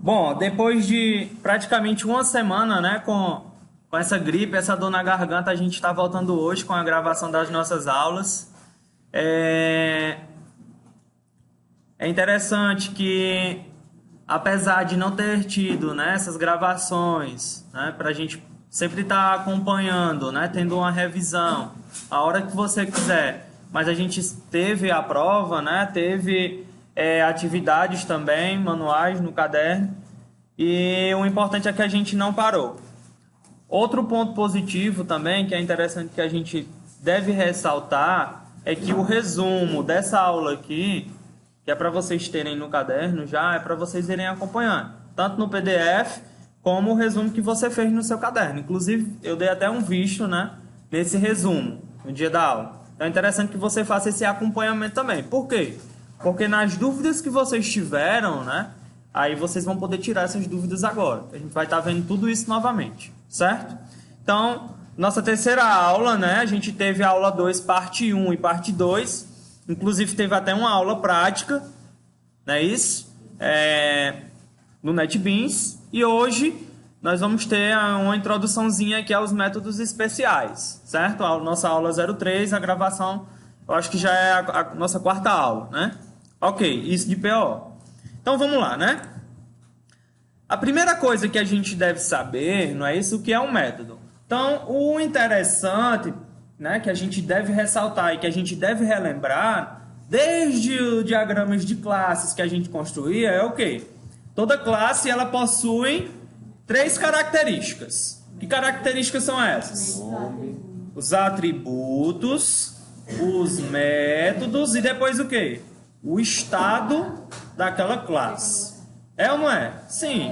Bom, depois de praticamente uma semana, né, com essa gripe, essa dor na garganta, a gente está voltando hoje com a gravação das nossas aulas. É interessante que, apesar de não ter tido, né, essas gravações, né, para a gente sempre estar acompanhando, né, tendo uma revisão, a hora que você quiser, mas a gente teve a prova, né, teve atividades também, manuais no caderno, e o importante é que a gente não parou. Outro ponto positivo também, que é interessante que a gente deve ressaltar, é que o resumo dessa aula aqui, que é para vocês terem no caderno já, é para vocês irem acompanhando, tanto no PDF, como o resumo que você fez no seu caderno. Inclusive, eu dei até um visto, né, nesse resumo, no dia da aula. Então é interessante que você faça esse acompanhamento também. Por quê? Porque nas dúvidas que vocês tiveram, né, aí vocês vão poder tirar essas dúvidas agora. A gente vai estar vendo tudo isso novamente, certo? Então, nossa terceira aula, né, a gente teve a aula 2, parte 1 e parte 2. Inclusive, teve até uma aula prática, não é isso? No NetBeans. E hoje nós vamos ter uma introduçãozinha aqui aos métodos especiais, certo? A nossa aula 03, a gravação, eu acho que já é a nossa quarta aula, né? Ok, isso de PO. Então vamos lá, né? A primeira coisa que a gente deve saber, não é isso, o que é um método. Então, o interessante, né, que a gente deve ressaltar e que a gente deve relembrar, desde os diagramas de classes que a gente construía, é o quê? Toda classe ela possui 3 características. Que características são essas? Os atributos, os métodos e depois o quê? O estado daquela classe. É ou não é? Sim.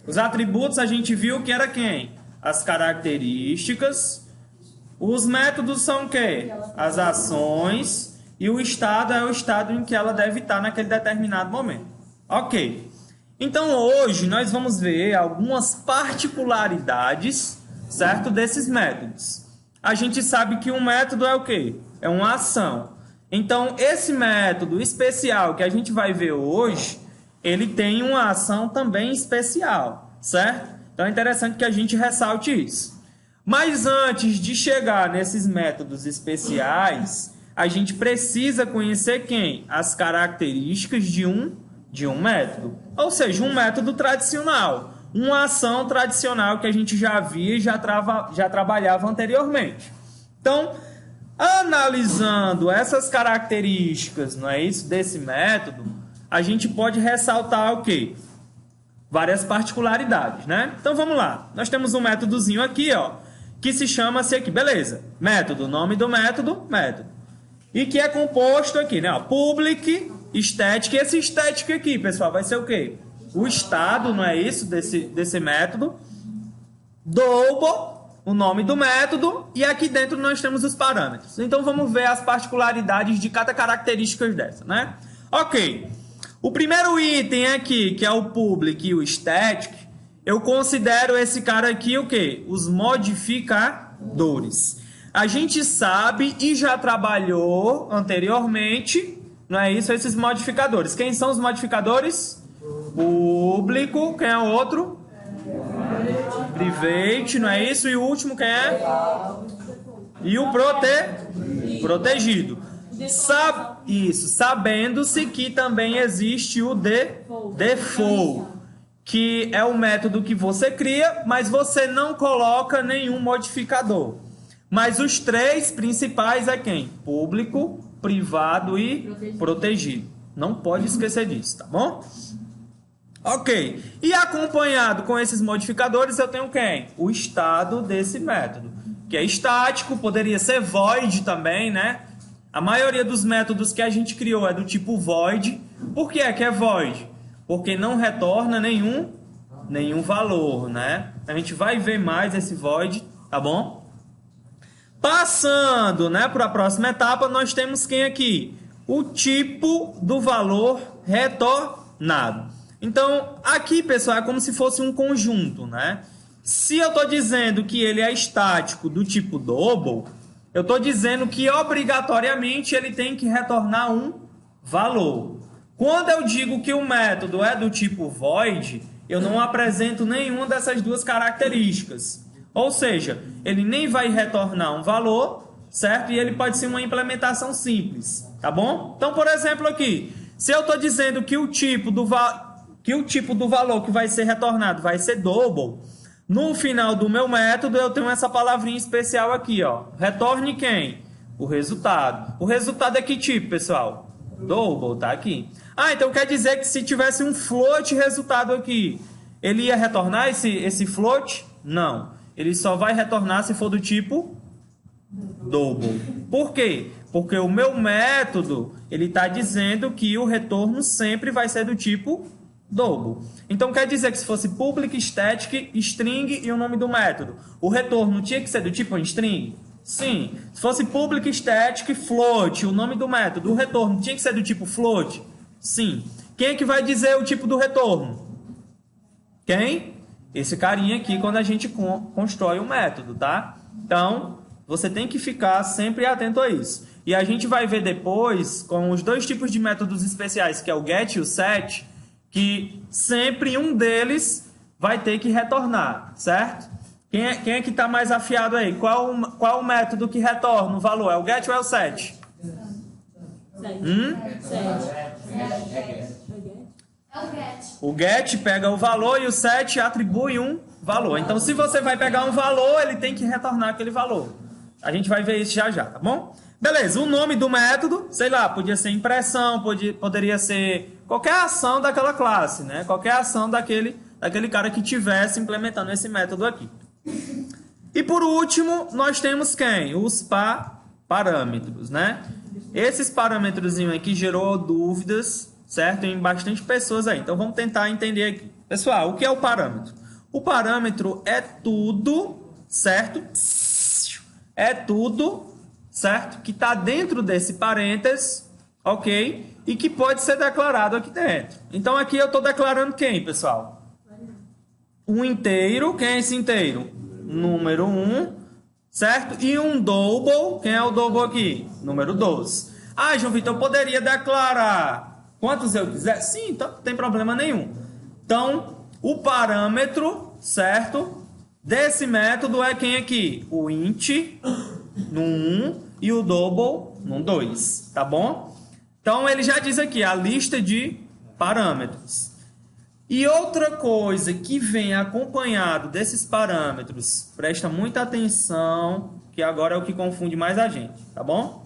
Os atributos a gente viu que era quem? As características. Os métodos são o quê? As ações. E o estado é o estado em que ela deve estar naquele determinado momento. Ok. Então hoje nós vamos ver algumas particularidades, certo? Desses métodos. A gente sabe que um método é o quê? É uma ação. Então, esse método especial que a gente vai ver hoje, ele tem uma ação também especial, certo? Então, é interessante que a gente ressalte isso. Mas antes de chegar nesses métodos especiais, a gente precisa conhecer quem? As características de um método. Ou seja, um método tradicional. Uma ação tradicional que a gente já via e já trabalhava anteriormente. Então, analisando essas características, não é isso, desse método, a gente pode ressaltar o quê? Várias particularidades, né? Então vamos lá. Nós temos um métodozinho aqui, ó, que se chama-se aqui, beleza? Método, nome do método, método. E que é composto aqui, né? Ó, public, static. E esse static aqui, pessoal, vai ser o quê? O estado, não é isso, desse método. Double, o nome do método, e aqui dentro nós temos os parâmetros. Então vamos ver as particularidades de cada característica dessa, né? Ok. O primeiro item aqui, que é o public e o static, eu considero esse cara aqui o quê? Os modificadores. A gente sabe e já trabalhou anteriormente, não é isso? Esses modificadores. Quem são os modificadores? Público, quem é o outro? Private, não é isso? E o último quem é? E o protegido. Sabendo-se que também existe o default, que é o método que você cria, mas você não coloca nenhum modificador. Mas os 3 principais é quem? Público, privado e protegido. Não pode esquecer disso, tá bom? Ok. E acompanhado com esses modificadores, eu tenho quem? O estado desse método, que é estático, poderia ser void também, né? A maioria dos métodos que a gente criou é do tipo void. Por que é void? Porque não retorna nenhum valor, né? A gente vai ver mais esse void, tá bom? Passando, né, para a próxima etapa, nós temos quem aqui? O tipo do valor retornado. Então, aqui, pessoal, é como se fosse um conjunto, né? Se eu estou dizendo que ele é estático do tipo double, eu estou dizendo que obrigatoriamente ele tem que retornar um valor. Quando eu digo que o método é do tipo void, eu não apresento nenhuma dessas duas características. Ou seja, ele nem vai retornar um valor, certo? E ele pode ser uma implementação simples, tá bom? Então, por exemplo, aqui, se eu estou dizendo que o tipo do valor que vai ser retornado vai ser double, no final do meu método eu tenho essa palavrinha especial aqui, ó. Retorne quem? O resultado. O resultado é que tipo, pessoal? Double, tá aqui. Ah, então quer dizer que se tivesse um float resultado aqui, ele ia retornar esse float? Não. Ele só vai retornar se for do tipo double. Por quê? Porque o meu método, ele está dizendo que o retorno sempre vai ser do tipo double. Então quer dizer que se fosse public, static, string e o nome do método, o retorno tinha que ser do tipo string? Sim. Se fosse public, static, float, o nome do método, o retorno tinha que ser do tipo float? Sim. Quem é que vai dizer o tipo do retorno? Quem? Esse carinha aqui quando a gente constrói o método, tá? Então, você tem que ficar sempre atento a isso. E a gente vai ver depois, com os dois tipos de métodos especiais, que é o get e o set, que sempre um deles vai ter que retornar, certo? Quem é que está mais afiado aí? Qual o método que retorna o valor? É o get ou é o set? O get pega o valor e o set atribui um valor. Então, se você vai pegar um valor, ele tem que retornar aquele valor. A gente vai ver isso já já, tá bom? Beleza, o nome do método, sei lá, podia ser impressão, poderia ser qualquer ação daquela classe, né? Qualquer ação daquele cara que estivesse implementando esse método aqui. E por último, nós temos quem? Os parâmetros, né? Esses parâmetros aqui gerou dúvidas, certo? Em bastante pessoas aí. Então vamos tentar entender aqui. Pessoal, o que é o parâmetro? O parâmetro é tudo, certo? É tudo, certo? Que está dentro desse parênteses, ok? E que pode ser declarado aqui dentro. Então aqui eu estou declarando quem, pessoal? Um inteiro. Quem é esse inteiro? Número 1, certo? E um double. Quem é o double aqui? Número 12. Ah, João Vitor, eu poderia declarar quantos eu quiser? Sim, então não tem problema nenhum. Então, o parâmetro, certo? Desse método é quem aqui? O int no 1 e o double no 2, tá bom? Então, ele já diz aqui a lista de parâmetros. E outra coisa que vem acompanhado desses parâmetros, presta muita atenção, que agora é o que confunde mais a gente, tá bom?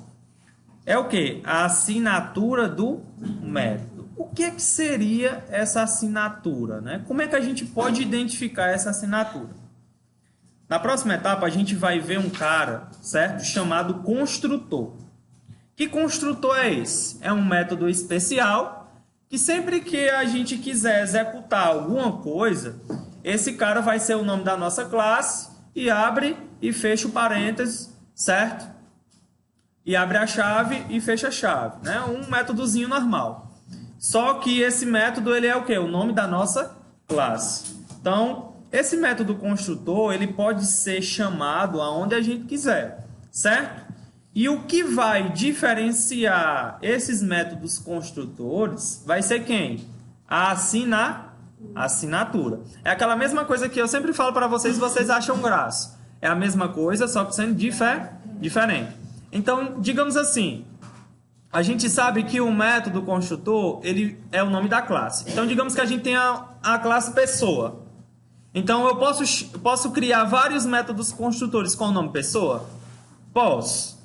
É o que? A assinatura do método. O que seria essa assinatura, né? Como é que a gente pode identificar essa assinatura? Na próxima etapa, a gente vai ver um cara, certo? Chamado construtor. Que construtor é esse? É um método especial que sempre que a gente quiser executar alguma coisa, esse cara vai ser o nome da nossa classe e abre e fecha o parênteses, certo? E abre a chave e fecha a chave, né? Um métodozinho normal. Só que esse método, ele é o quê? O nome da nossa classe. Então, esse método construtor, ele pode ser chamado aonde a gente quiser, certo? E o que vai diferenciar esses métodos construtores vai ser quem? A assinatura. É aquela mesma coisa que eu sempre falo para vocês e vocês acham graça. É a mesma coisa, só que sendo diferente. Então, digamos assim, a gente sabe que o método construtor, ele é o nome da classe. Então, digamos que a gente tem a classe pessoa. Então, eu posso criar vários métodos construtores com o nome pessoa? Posso.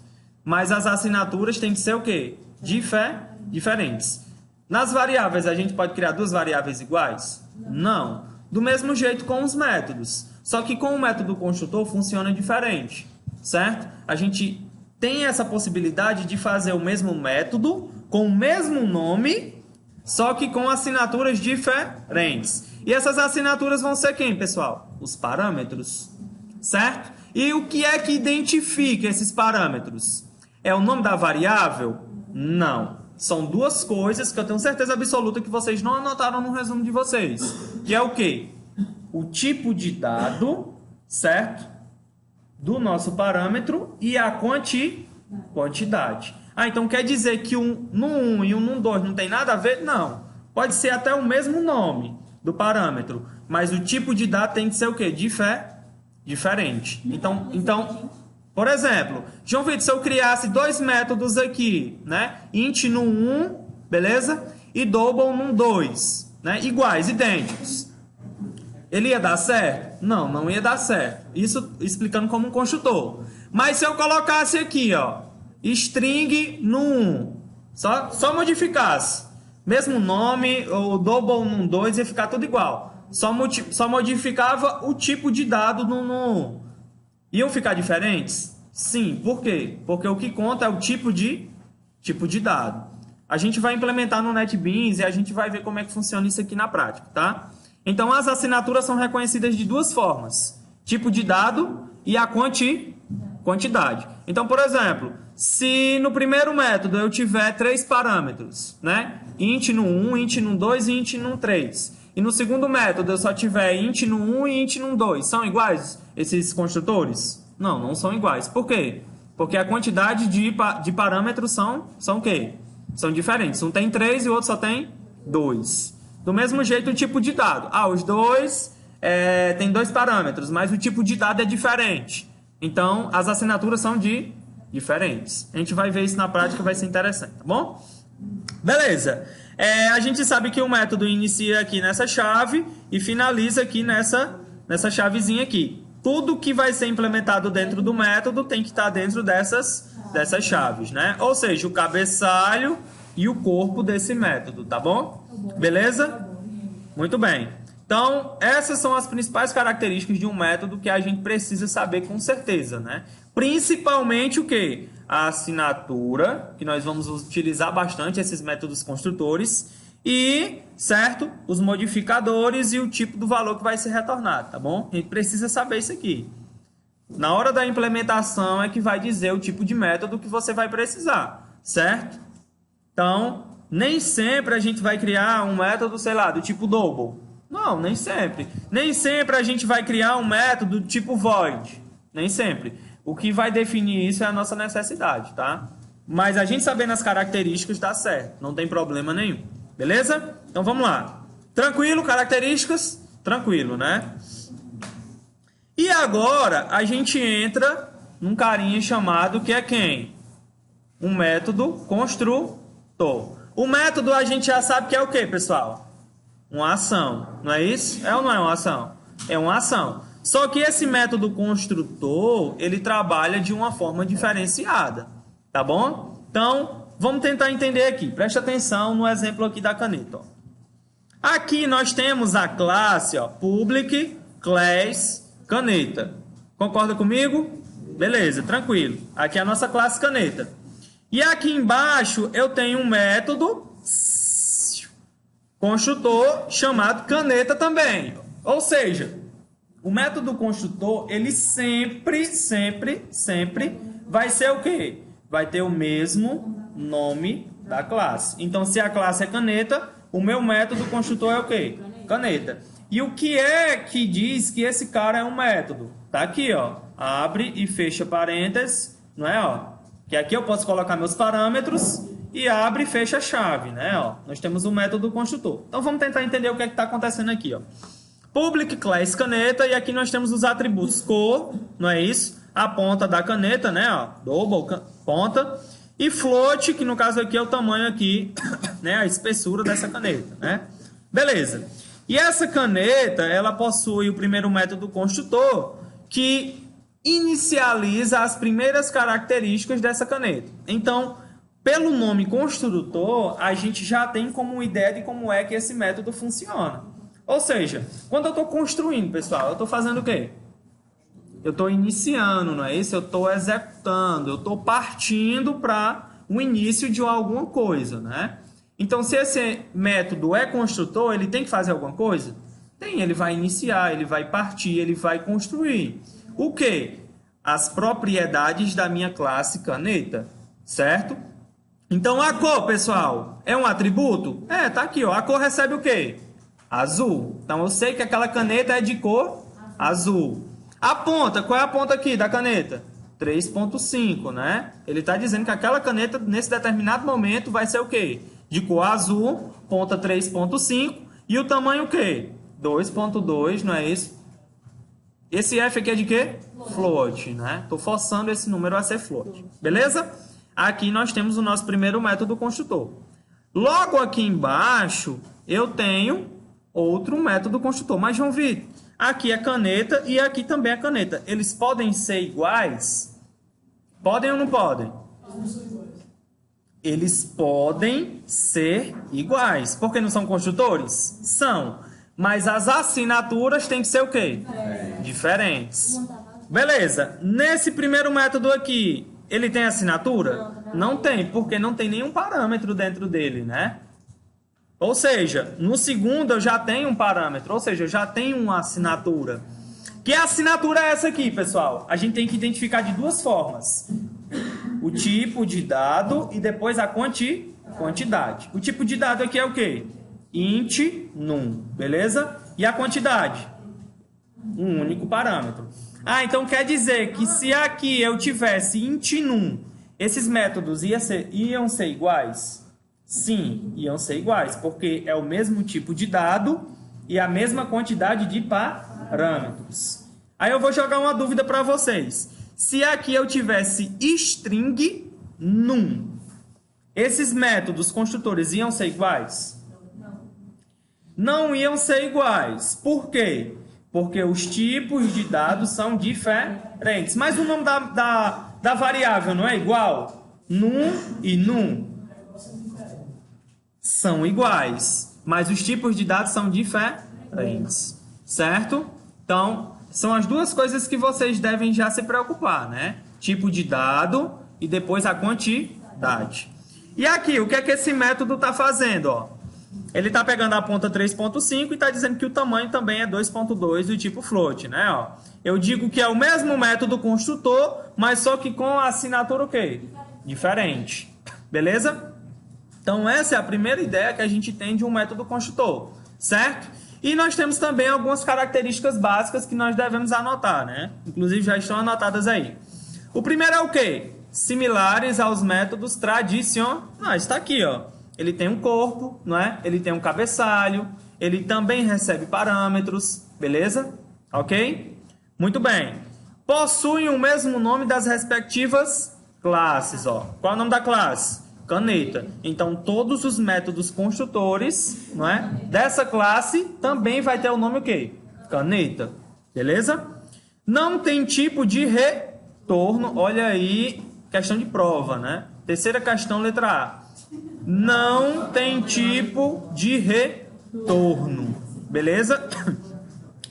Mas as assinaturas têm que ser o quê? Diferentes. Nas variáveis, a gente pode criar duas variáveis iguais? Não. Do mesmo jeito com os métodos. Só que com o método construtor funciona diferente, certo? A gente tem essa possibilidade de fazer o mesmo método com o mesmo nome, só que com assinaturas diferentes. E essas assinaturas vão ser quem, pessoal? Os parâmetros, certo? E o que é que identifica esses parâmetros? É o nome da variável? Não. São duas coisas que eu tenho certeza absoluta que vocês não anotaram no resumo de vocês. Que é o quê? O tipo de dado, certo? Do nosso parâmetro e a quantidade. Ah, então quer dizer que um no 1 e um no 2 não tem nada a ver? Não. Pode ser até o mesmo nome, do parâmetro. Mas o tipo de dado tem que ser o quê? Diferente. Então, por exemplo, João Vitor, se eu criasse dois métodos aqui, né? Int no 1, beleza? E double no 2, né? Iguais, idênticos. Ele ia dar certo? Não, não ia dar certo. Isso explicando como um construtor. Mas se eu colocasse aqui, ó, string no 1, só modificasse, mesmo nome, o double no 2 ia ficar tudo igual. Só modificava o tipo de dado no 1. Iam ficar diferentes? Sim. Por quê? Porque o que conta é o tipo de dado. A gente vai implementar no NetBeans e a gente vai ver como é que funciona isso aqui na prática, tá? Então, as assinaturas são reconhecidas de duas formas. Tipo de dado e a quantidade. Então, por exemplo, se no primeiro método eu tiver 3 parâmetros, né? Int no 1, int no 2 e int no 3. E no segundo método eu só tiver int no 1 e int no 2. São iguais esses construtores? Não, não são iguais. Por quê? Porque a quantidade de parâmetros são o quê? São diferentes. Um tem 3 e o outro só tem 2. Do mesmo jeito o tipo de dado. Os dois tem 2 parâmetros, mas o tipo de dado é diferente. Então, as assinaturas são diferentes. A gente vai ver isso na prática, vai ser interessante, tá bom? Beleza. A gente sabe que o método inicia aqui nessa chave e finaliza aqui nessa chavezinha aqui. Tudo que vai ser implementado dentro do método tem que estar dentro dessas chaves, né? Ou seja, o cabeçalho e o corpo desse método, tá bom? Beleza? Muito bem. Então, essas são as principais características de um método que a gente precisa saber com certeza, né? Principalmente o quê? A assinatura, que nós vamos utilizar bastante esses métodos construtores, e, certo? Os modificadores e o tipo do valor que vai ser retornado, tá bom? A gente precisa saber isso aqui. Na hora da implementação é que vai dizer o tipo de método que você vai precisar, certo? Então, nem sempre a gente vai criar um método, sei lá, do tipo double. Não, nem sempre. Nem sempre a gente vai criar um método do tipo void. Nem sempre. O que vai definir isso é a nossa necessidade, tá? Mas a gente sabendo as características dá certo. Não tem problema nenhum. Beleza? Então vamos lá. Tranquilo, características? Tranquilo, né? E agora a gente entra num carinha chamado que é quem? Um método construtor. O método a gente já sabe que é o quê, pessoal? Uma ação, não é isso? É ou não é uma ação? É uma ação. Só que esse método construtor, ele trabalha de uma forma diferenciada, tá bom? Então, vamos tentar entender aqui. Preste atenção no exemplo aqui da caneta. Ó. Aqui nós temos a classe public class caneta. Concorda comigo? Beleza, tranquilo. Aqui é a nossa classe caneta. E aqui embaixo eu tenho um método construtor chamado caneta também. Ou seja, o método construtor, ele sempre vai ser o quê? Vai ter o mesmo nome da classe. Então, se a classe é caneta, o meu método construtor é o quê? Caneta. E o que é que diz que esse cara é um método? Tá aqui, ó. Abre e fecha parênteses, não é, ó? Que aqui eu posso colocar meus parâmetros e abre e fecha a chave, né? Ó, nós temos o método construtor. Então vamos tentar entender o que é que está acontecendo aqui, ó. Public class caneta, e aqui nós temos os atributos cor, não é isso? A ponta da caneta, né? Ó, double ponta, e float, que no caso aqui é o tamanho aqui, né? A espessura dessa caneta, né? Beleza. E essa caneta, ela possui o primeiro método construtor que inicializa as primeiras características dessa caneta. Então, pelo nome construtor, a gente já tem como ideia de como é que esse método funciona. Ou seja, quando eu estou construindo, pessoal, eu estou fazendo o quê? Eu estou iniciando, não é isso? Eu estou executando, eu estou partindo para o início de alguma coisa, né? Então, se esse método é construtor, ele tem que fazer alguma coisa? Tem, ele vai iniciar, ele vai partir, ele vai construir. O quê? As propriedades da minha classe caneta, certo? Então, a cor, pessoal, é um atributo? Tá aqui, ó. A cor recebe o quê? Azul. Então, eu sei que aquela caneta é de cor azul. A ponta, qual é a ponta aqui da caneta? 3.5, né? Ele está dizendo que aquela caneta, nesse determinado momento, vai ser o quê? De cor azul, ponta 3.5. E o tamanho o quê? 2.2, não é isso? Esse f aqui é de quê? Float, né? Estou forçando esse número a ser float. Beleza? Aqui nós temos o nosso primeiro método construtor. Logo aqui embaixo, eu tenho outro método construtor. Mas, João Vitor, aqui é caneta e aqui também é caneta. Eles podem ser iguais? Podem ou não podem? Eles podem ser iguais. Por que não são construtores? São. Mas as assinaturas têm que ser o quê? Diferentes. Beleza. Nesse primeiro método aqui, ele tem assinatura? Não tem, porque não tem nenhum parâmetro dentro dele, né? Ou seja, no segundo eu já tenho um parâmetro, ou seja, eu já tenho uma assinatura. Que assinatura é essa aqui, pessoal? A gente tem que identificar de duas formas. O tipo de dado e depois a quantidade. O tipo de dado aqui é o quê? Int num, beleza? E a quantidade? Um único parâmetro. Ah, então quer dizer que se aqui eu tivesse int num, esses métodos iam ser iguais? Sim, iam ser iguais, porque é o mesmo tipo de dado e a mesma quantidade de parâmetros. Aí eu vou jogar uma dúvida para vocês. Se aqui eu tivesse string num, esses métodos construtores iam ser iguais? Não iam ser iguais. Por quê? Porque os tipos de dados são diferentes. Mas o nome da variável não é igual? Num e num são iguais, mas os tipos de dados são diferentes, certo? Então, são as duas coisas que vocês devem já se preocupar, né? Tipo de dado e depois a quantidade. E aqui, o que é que esse método está fazendo? Ó? Ele está pegando a ponta 3.5 e está dizendo que o tamanho também é 2.2 do tipo float, né? Ó, eu digo que é o mesmo método construtor, mas só que com a assinatura o quê? Diferente. Beleza? Então, essa é a primeira ideia que a gente tem de um método construtor, certo? E nós temos também algumas características básicas que nós devemos anotar, né? Inclusive, já estão anotadas aí. O primeiro é o quê? Similares aos métodos tradicionais. Está aqui, ó. Ele tem um corpo, não é? Ele tem um cabeçalho, ele também recebe parâmetros, beleza? Ok? Muito bem. Possuem o mesmo nome das respectivas classes, ó. Qual é o nome da classe? Caneta. Então, todos os métodos construtores, não é? Dessa classe também vai ter o nome o quê? Caneta. Beleza? Não tem tipo de retorno. Olha aí, questão de prova, né? Terceira questão, letra A. Não tem tipo de retorno. Beleza?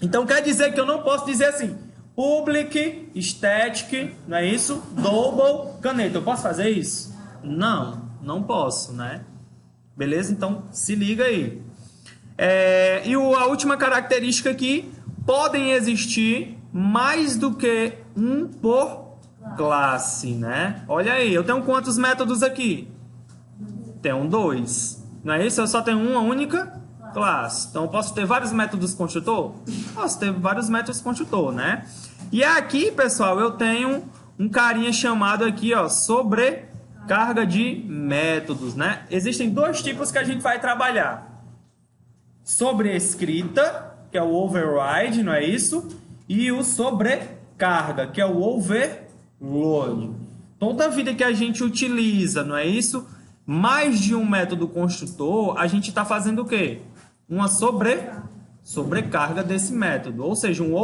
Então, quer dizer que eu não posso dizer assim, public, static, não é isso? Double, caneta. Eu posso fazer isso? Não posso, né? Beleza? Então, se liga aí. A última característica aqui, podem existir mais do que um por classe, né? Olha aí, eu tenho quantos métodos aqui? Tenho 2. Não é isso? Eu só tenho uma única classe. Então, eu posso ter vários métodos construtor? Posso ter vários métodos construtor, né? E aqui, pessoal, eu tenho um carinha chamado aqui, ó, sobrecarga de métodos, né? Existem dois tipos que a gente vai trabalhar. Sobrescrita, que é o override, não é isso? E o sobrecarga, que é o overload. Toda vida que a gente utiliza, não é isso? Mais de um método construtor, a gente está fazendo o quê? Uma sobrecarga desse método, ou seja, um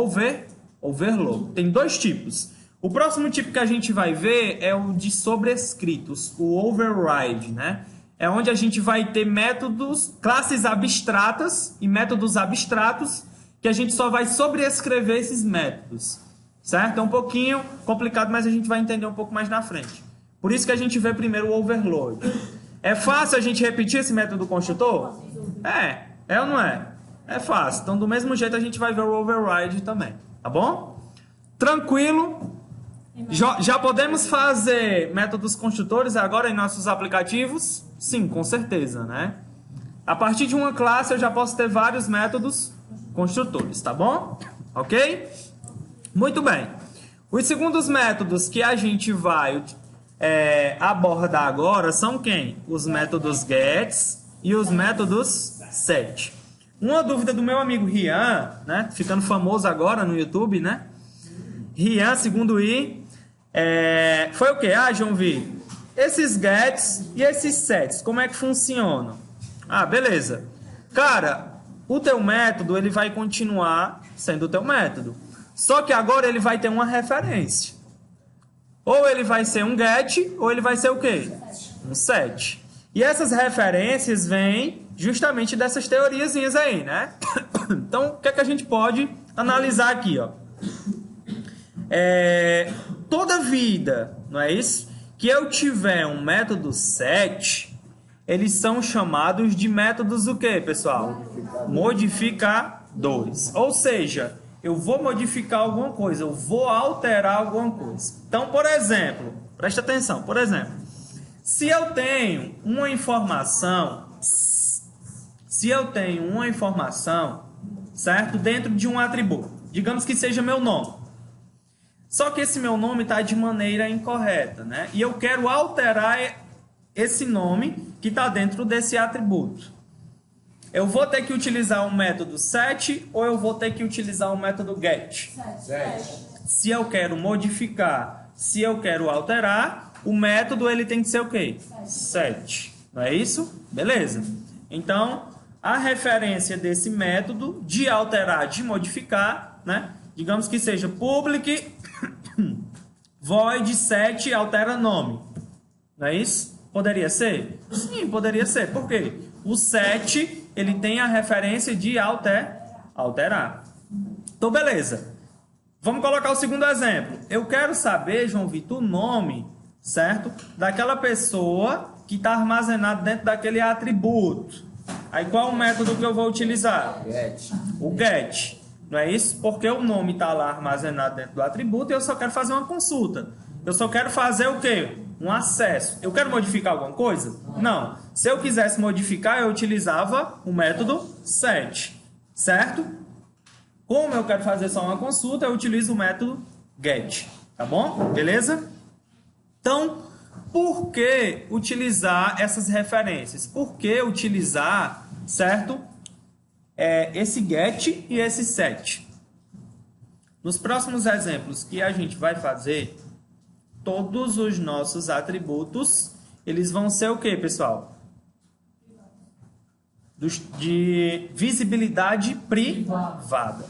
overload. Tem dois tipos. O próximo tipo que a gente vai ver é o de sobrescritos, o override, né? É onde a gente vai ter métodos, classes abstratas e métodos abstratos que a gente só vai sobrescrever esses métodos, certo? É um pouquinho complicado, mas a gente vai entender um pouco mais na frente. Por isso que a gente vê primeiro o overload. É fácil a gente repetir esse método construtor? É ou não é? É fácil. Então, do mesmo jeito, a gente vai ver o override também. Tá bom? Tranquilo? Já podemos fazer métodos construtores agora em nossos aplicativos? Sim, com certeza, né? A partir de uma classe, eu já posso ter vários métodos construtores, tá bom? Ok? Muito bem. Os segundos métodos que a gente vai abordar agora são quem? Os métodos gets e os métodos set. Uma dúvida do meu amigo Rian, né? Ficando famoso agora no YouTube, né? Rian, segundo I, foi o quê? Ah, João Vitor, esses gets e esses sets, como é que funcionam? Ah, beleza. Cara, o teu método, ele vai continuar sendo o teu método. Só que agora ele vai ter uma referência. Ou ele vai ser um get, ou ele vai ser o quê? Um set. E essas referências vêm justamente dessas teoriazinhas aí, né? Então, o que é que a gente pode analisar aqui, ó? Toda vida, não é isso? Que eu tiver um método set, eles são chamados de métodos o quê, pessoal? Modificadores. Ou seja, eu vou modificar alguma coisa, eu vou alterar alguma coisa. Então, por exemplo, presta atenção, por exemplo, se eu tenho uma informação, certo? Dentro de um atributo, digamos que seja meu nome. Só que esse meu nome está de maneira incorreta, né? E eu quero alterar esse nome que está dentro desse atributo. Eu vou ter que utilizar o método set ou eu vou ter que utilizar o método get? Set. Se eu quero modificar, se eu quero alterar, o método ele tem que ser o quê? Set. Não é isso? Beleza. Então, a referência desse método de alterar, de modificar, né? Digamos que seja public void set altera nome. Não é isso? Poderia ser? Sim, poderia ser. Por quê? O set, ele tem a referência de alterar. Então, beleza. Vamos colocar o segundo exemplo. Eu quero saber, João Vitor, o nome, certo? Daquela pessoa que está armazenado dentro daquele atributo. Aí, qual é o método que eu vou utilizar? Get. O get. Não é isso? Porque o nome está lá armazenado dentro do atributo e eu só quero fazer uma consulta. Eu só quero fazer o quê? Um acesso. Eu quero modificar alguma coisa? Não. Se eu quisesse modificar, eu utilizava o método set. Certo? Como eu quero fazer só uma consulta, eu utilizo o método get. Tá bom? Beleza? Então, por que utilizar essas referências? Por que utilizar, certo? Esse get e esse set. Nos próximos exemplos que a gente vai fazer, todos os nossos atributos, eles vão ser o que, pessoal? De visibilidade privada.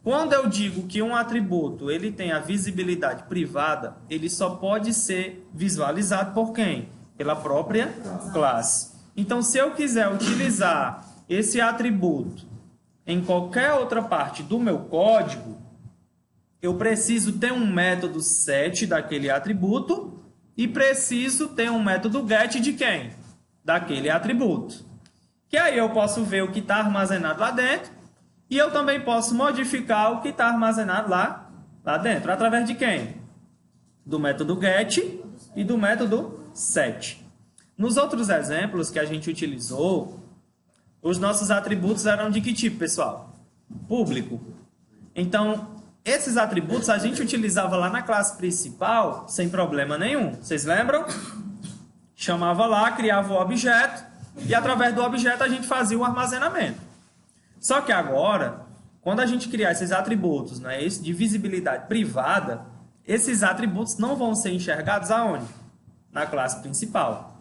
Quando eu digo que um atributo ele tem a visibilidade privada, ele só pode ser visualizado por quem? Pela própria classe. Então, se eu quiser utilizar esse atributo em qualquer outra parte do meu código, eu preciso ter um método set daquele atributo e preciso ter um método get de quem? Daquele atributo. Que aí eu posso ver o que está armazenado lá dentro e eu também posso modificar o que está armazenado lá dentro. Através de quem? Do método get e do método set. Nos outros exemplos que a gente utilizou, os nossos atributos eram de que tipo, pessoal? Público. Então, esses atributos a gente utilizava lá na classe principal sem problema nenhum. Vocês lembram? Chamava lá, criava o objeto e através do objeto a gente fazia o armazenamento. Só que agora, quando a gente criar esses atributos, né, de visibilidade privada, esses atributos não vão ser enxergados aonde? Na classe principal.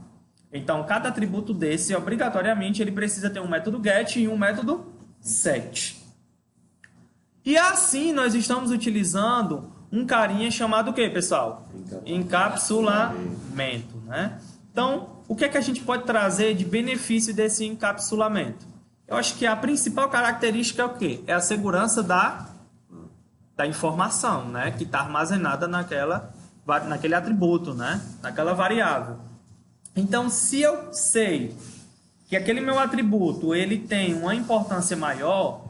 Então, cada atributo desse, obrigatoriamente, ele precisa ter um método get e um método set. E assim, nós estamos utilizando um carinha chamado o quê, pessoal? Encapsulamento, né? Então, o que é que a gente pode trazer de benefício desse encapsulamento? Eu acho que a principal característica é o quê? É a segurança da informação, né? Que está armazenada naquele atributo, né? Naquela variável. Então, se eu sei que aquele meu atributo ele tem uma importância maior,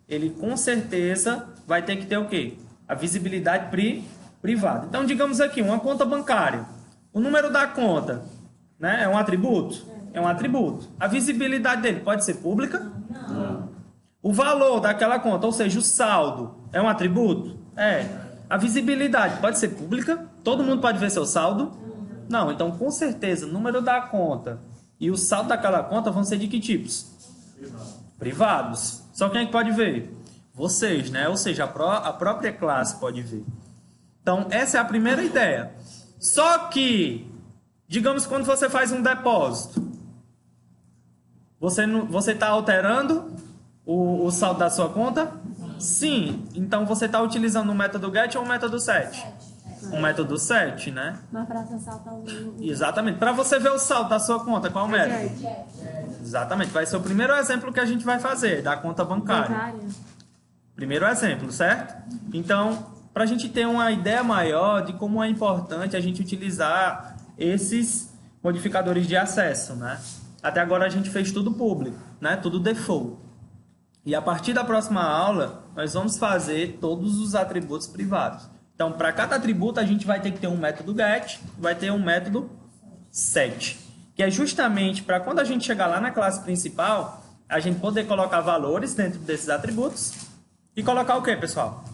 ele com certeza vai ter que ter o quê? A visibilidade privada. Então, digamos aqui, uma conta bancária. O número da conta, né, é um atributo? É um atributo. A visibilidade dele pode ser pública? Não. O valor daquela conta, ou seja, o saldo, é um atributo? É. A visibilidade pode ser pública? Todo mundo pode ver seu saldo? Não, então com certeza o número da conta e o saldo daquela conta vão ser de que tipos? Privados. Só quem é que pode ver? Vocês, né? Ou seja, a própria classe pode ver. Então, essa é a primeira ideia. Só que, digamos, quando você faz um depósito, você está alterando o saldo da sua conta? Sim. Então, você está utilizando o método get ou o método set? O método set, né? Mas para acessar o Exatamente. Para você ver o saldo da sua conta, qual é o método? Exatamente. Vai ser o primeiro exemplo que a gente vai fazer, da conta bancária. Primeiro exemplo, certo? Então, para a gente ter uma ideia maior de como é importante a gente utilizar esses modificadores de acesso, né? Até agora a gente fez tudo público, né? Tudo default. E a partir da próxima aula, nós vamos fazer todos os atributos privados. Então, para cada atributo, a gente vai ter que ter um método get, vai ter um método set, que é justamente para quando a gente chegar lá na classe principal, a gente poder colocar valores dentro desses atributos e colocar o quê, pessoal?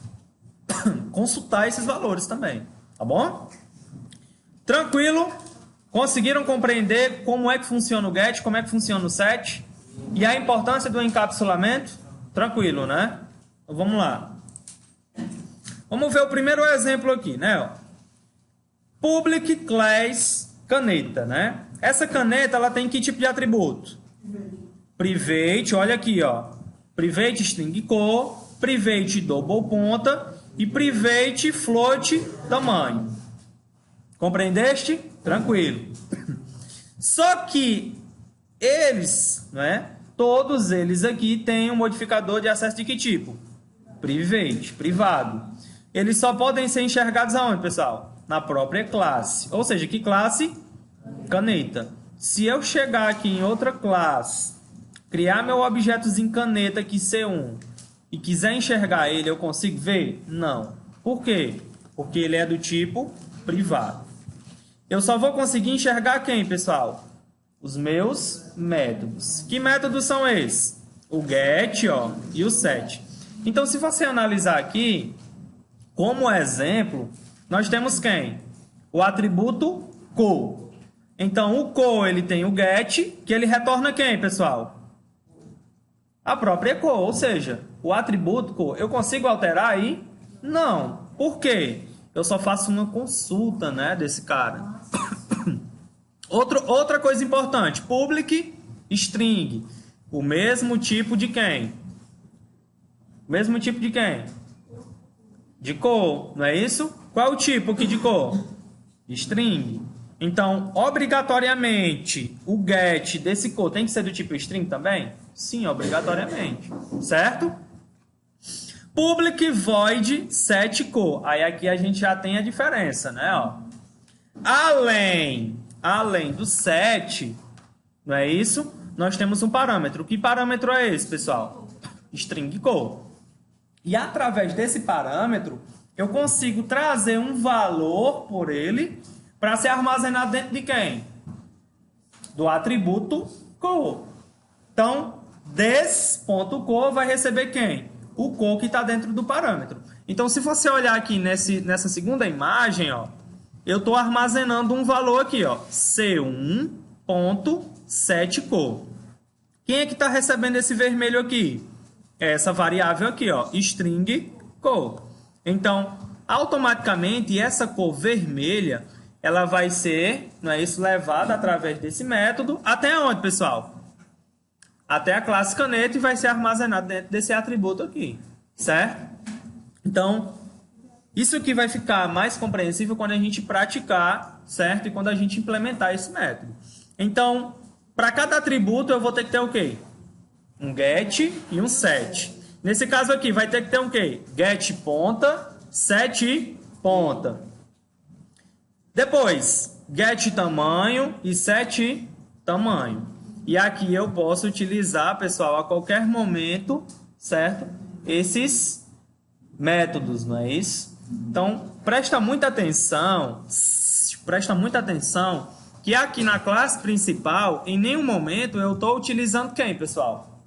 Consultar esses valores também, tá bom? Tranquilo? Conseguiram compreender como é que funciona o get, como é que funciona o set e a importância do encapsulamento? Tranquilo, né? Então, vamos lá. Vamos ver o primeiro exemplo aqui, né? Public class caneta, né? Essa caneta, ela tem que tipo de atributo? Private, olha aqui, ó. Private string cor, private double ponta e private float tamanho. Compreendeste? Tranquilo. Só que eles, né? Todos eles aqui têm um modificador de acesso de que tipo? Private, privado. Eles só podem ser enxergados aonde, pessoal? Na própria classe. Ou seja, que classe? Caneta. Se eu chegar aqui em outra classe, criar meu objetozinho caneta aqui C1 e quiser enxergar ele, eu consigo ver? Não. Por quê? Porque ele é do tipo privado. Eu só vou conseguir enxergar quem, pessoal? Os meus métodos. Que métodos são esses? O get, ó, e o set. Então, se você analisar aqui, como exemplo, nós temos quem? O atributo cor. Então, o cor, ele tem o get, que ele retorna quem, pessoal? A própria cor, ou seja, o atributo cor. Eu consigo alterar aí? Não. Por quê? Eu só faço uma consulta, né, desse cara. Outra coisa importante, public string. O mesmo tipo de quem? O mesmo tipo de quem? De cor, não é isso? Qual é o tipo aqui de cor? String. Então, obrigatoriamente, o get desse cor tem que ser do tipo string também? Sim, obrigatoriamente. Certo? Public void set cor. Aí aqui a gente já tem a diferença, né? Ó. Além do set, não é isso? Nós temos um parâmetro. Que parâmetro é esse, pessoal? String cor. E através desse parâmetro, eu consigo trazer um valor por ele para ser armazenado dentro de quem? Do atributo cor. Então, this.cor vai receber quem? O cor que está dentro do parâmetro. Então, se você olhar aqui nessa segunda imagem, ó, eu estou armazenando um valor aqui, ó, C1.setCor. Quem é que está recebendo esse vermelho aqui? Essa variável aqui, ó, string cor. Então, automaticamente, essa cor vermelha, ela vai ser, não é isso, levada através desse método até onde, pessoal? Até a classe caneta e vai ser armazenado dentro desse atributo aqui, certo? Então, isso aqui vai ficar mais compreensível quando a gente praticar, certo? E quando a gente implementar esse método. Então, para cada atributo eu vou ter que ter o quê? Um get e um set. Nesse caso aqui, vai ter que ter um quê? Get ponta, set ponta. Depois, get tamanho e set tamanho. E aqui eu posso utilizar, pessoal, a qualquer momento, certo? Esses métodos, não é isso? Então, presta muita atenção que aqui na classe principal, em nenhum momento eu estou utilizando quem, pessoal?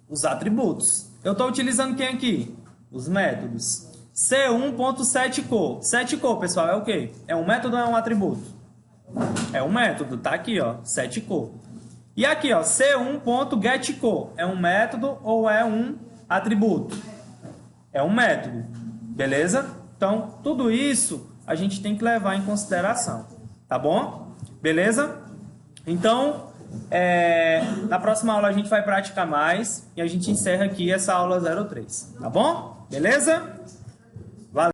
Os atributos. Eu estou utilizando quem aqui? Os métodos. C1.setCor. Setcor, pessoal, é o quê? É um método ou é um atributo? É um método, tá aqui, ó, setCor. E aqui, ó, C1.getCo é um método ou é um atributo? É um método, beleza? Então, tudo isso a gente tem que levar em consideração, tá bom? Beleza? Então, na próxima aula a gente vai praticar mais e a gente encerra aqui essa aula 03, tá bom? Beleza?